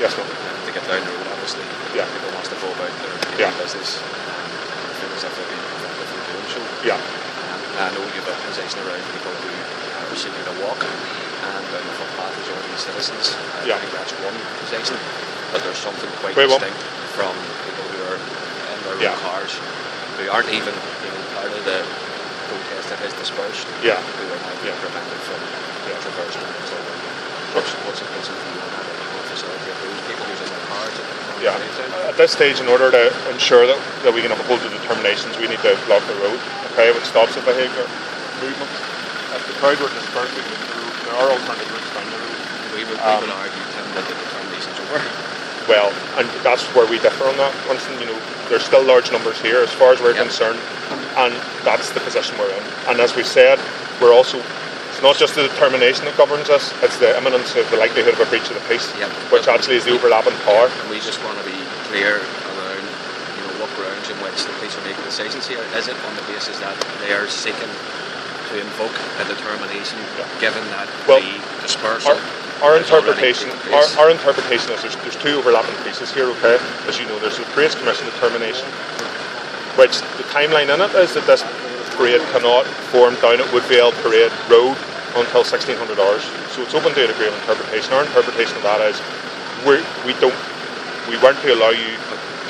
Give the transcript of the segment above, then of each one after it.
Yes, ma'am. To get down the road, obviously. Yeah. People wants to go about their daily business. Feel as if they're being prevented from doing so. Yeah. I know you have a position around people who are seeking to walk and down the footpath as ordinary citizens. I think that's one position, but there's something quite distinct from people who are in their own cars, who aren't even part of the protest that is dispersed, who are now being prevented from traversing the children. What's a position for you on that? Facilitate those people using their cars at this stage, in order to ensure that we can uphold the determinations, we need to block the road, which stops the vehicular movement. If the crowd were dispersed, we can move the road. There are alternative routes down the road. We would argue, Tim, that the determination's over. Well, and that's where we differ on that, Winston. There's still large numbers here as far as we're concerned, and that's the position we're in. And as we said, we're also, it's not just the determination that governs us, it's the imminence of the likelihood of a breach of the peace, which actually is the overlapping power. And we just want to be clear around, what grounds in which the police are making decisions here. Is it on the basis that they are seeking to invoke a determination, given that the dispersal? Our interpretation is there's two overlapping pieces here, As you know, there's the Parades Commission determination, which the timeline in it is that this parade cannot form down at Woodvale Parade Road until 1600 hours. So it's open to a degree of interpretation. Our interpretation of that is we weren't to allow you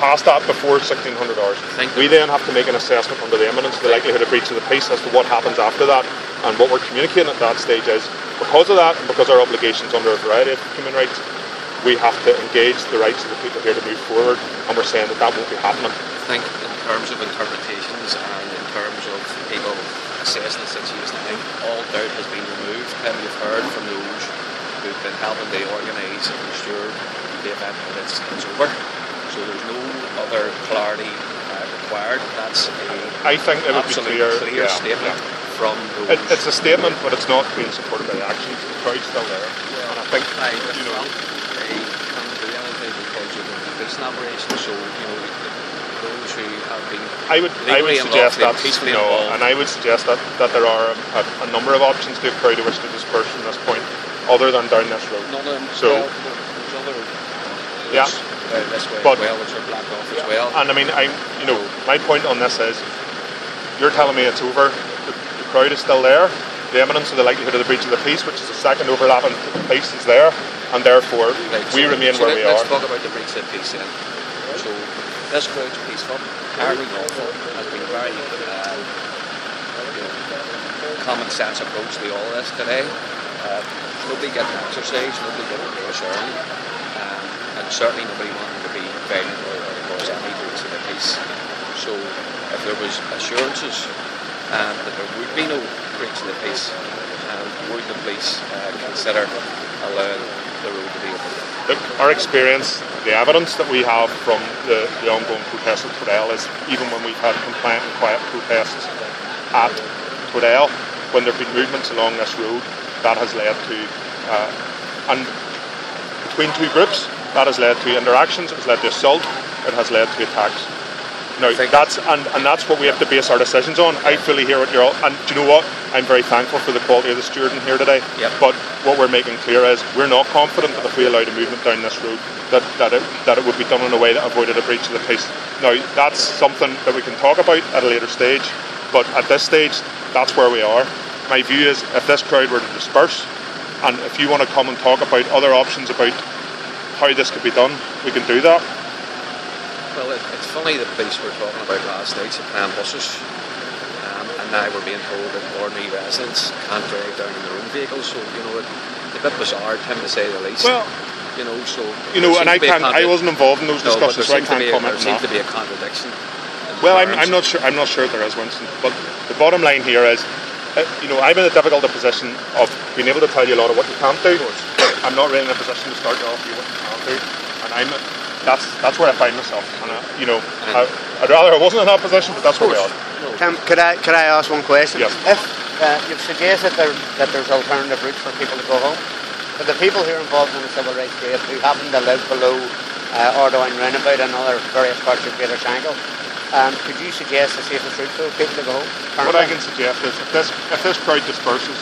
past that before 1600 hours. We then have to make an assessment under the imminence of the likelihood of breach of the peace as to what happens after that. And what we're communicating at that stage is, because of that and because our obligations under a variety of human rights, we have to engage the rights of the people here to move forward, and we're saying that won't be happening. I think in terms of interpretations and in terms of people assessing the situation, I think all doubt has been removed. And you've heard from those who've been helping to organise and ensure the event that it's over. So there's no other clarity required. That's I think it would be clear statement from those. It's a statement, but it's not being supported by the actions. The crowd's still there. And I think, they can't do anything because of the policing operation. So, those who have been I would suggest that, and I would suggest that there are a number of options to a crowd who wish to disperse from this point, other than down this road. There's other routes this way as well, which are blocked off as well. And I mean, my point on this is, you're telling me it's over. The crowd is still there. The imminence of the likelihood of the breach of the peace, which is the second overlapping piece, is there, and therefore we remain where we are. Let's talk about the breach of the peace then. So this crowd's peaceful, entirely lawful, has been very common sense approach to all of this today. Nobody getting exercise, nobody getting concerned, and certainly nobody wanting to be violent or cause any breach of the peace. So if there was assurances that there would be no breach of the peace, would the police consider allowing the road to be open? Look, our experience, the evidence that we have from the ongoing protests at Tordell is, even when we've had compliant and quiet protests at Tordell, when there have been movements along this road, that has led to, and between two groups, that has led to interactions, it has led to assault, it has led to attacks. Now, that's what we have to base our decisions on. I fully hear what you're all, and do you know what? I'm very thankful for the quality of the stewarding here today. But what we're making clear is we're not confident that if we allowed a movement down this road, that it would be done in a way that avoided a breach of the peace. Now, that's something that we can talk about at a later stage, but at this stage, that's where we are. My view is, if this crowd were to disperse, and if you want to come and talk about other options about how this could be done, we can do that. Well, it's funny that police were talking about last night supplying buses, and now we're being told that ordinary residents can't drive down in their own vehicles. So it's a bit bizarre, Tim, to say the least. Well, and I wasn't involved in those discussions, so I can't comment on that. There seems to be a contradiction. Well, I'm not sure. I'm not sure there is, Winston. But the bottom line here is, I'm in a difficult position of being able to tell you a lot of what you can't do. I'm not really in a position to start to offer you what you can't do, and that's where I find myself. And I'd rather I wasn't in that position, but that's where we are. Tim, could I ask one question? Yes. If you've suggested that there's alternative routes for people to go home, but the people who are involved in the civil rights trade who happen to live below Ardoyne Roundabout and other various parts of Greater Shankill, could you suggest the safest route for those people to go home? What I can suggest is, if this crowd disperses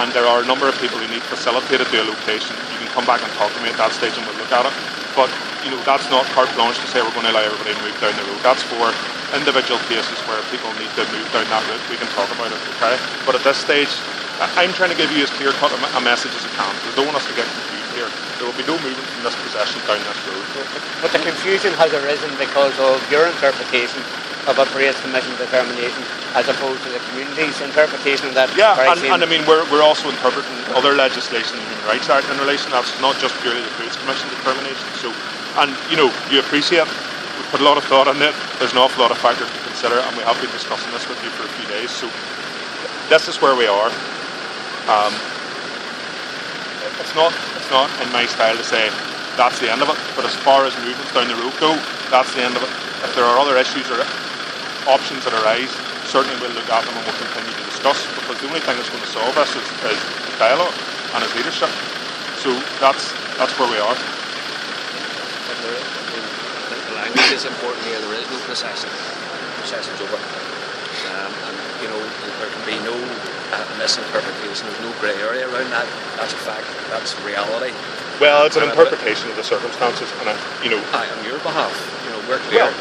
and there are a number of people who need facilitated to a location, you can come back and talk to me at that stage and we'll look at it. but that's not carte blanche to say we're going to allow everybody to move down the road. That's for individual cases where people need to move down that route. We can talk about it, okay? But at this stage, I'm trying to give you as clear-cut a message as I can, because I don't want us to get confused here. There will be no movement from this possession down this road. But the confusion has arisen because of your interpretation of a Parades Commission determination as opposed to the community's interpretation of that. Yeah, and I mean, we're also interpreting other legislation in the Human Rights Act in relation to that. It's not just purely the Parades Commission determination. So, and you appreciate we've put a lot of thought in it. There's an awful lot of factors to consider, and we have been discussing this with you for a few days. So this is where we are. It's not in my style to say that's the end of it, but as far as movements down the road go, that's the end of it. If there are other issues or options that arise, certainly we'll look at them and we'll continue to discuss, because the only thing that's going to solve this is dialogue and is leadership. So that's where we are. The language is important here. There is no procession. Procession's over. And there can be no misinterpretation. There's no grey area around that. That's a fact. That's reality. Well, it's an interpretation of the circumstances, and on your behalf, we're clear. Well,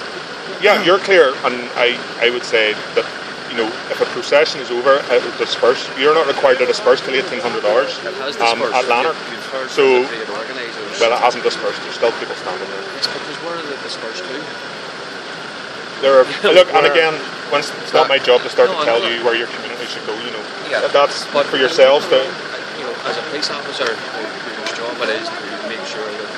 yeah, you're clear, and I would say that if a procession is over, it will disperse. You're not required to disperse till 1800 hours. It has dispersed. At Lanark. You've heard So, from the trade organisers. Well, it hasn't dispersed. There's still people standing there. It's because where are they dispersed to? Look, and again, it's not my job to start to tell you where your community should go. Yeah, that's for yourselves to. As a police officer, whose job it is to make sure that.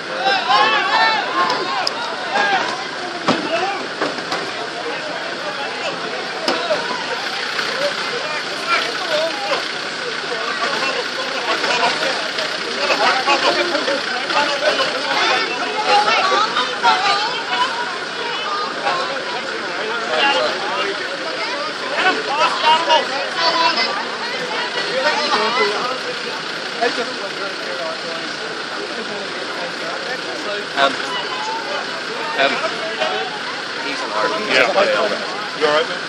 He's an artist. Yeah. You alright, man?